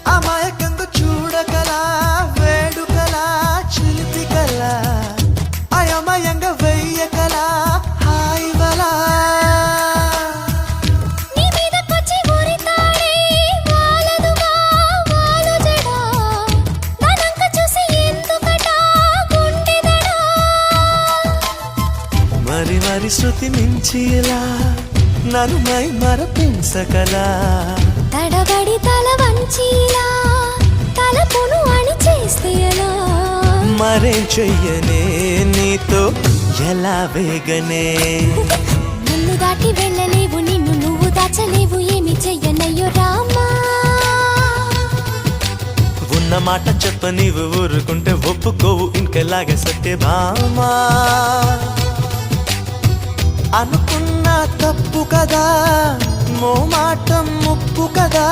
అమాయకంగా చూడకలా వేడుకలా చిలిపికలా అయమయంగా వెయ్యకలా హాయివలా నీ మీదకొచ్చి ఊరితాడే వాలదుగా వాలు జడా ననంక చూసి ఎందుకట గుండెదడా మరి మరి శృతి మించి ఇలా నన్ను మై మరపించకలా తడబడి తల వంచిలా తలపును అని చేస్తే ఎలా మరేం చెయ్యనే నీతో ఎలా వేగనే నన్ను దాటి వెళ్ళలేవు నిన్ను నువ్వు దాచలేవు ఏమి చెయ్యనయ్యో రామా ఉన్న మాట చెప్ప నీవు ఊరుకుంటే ఒప్పుకోవు ఇంకెలాగే సత్యభామా అనుకున్నా తప్పు కదా మోమాటం ముప్పు కదా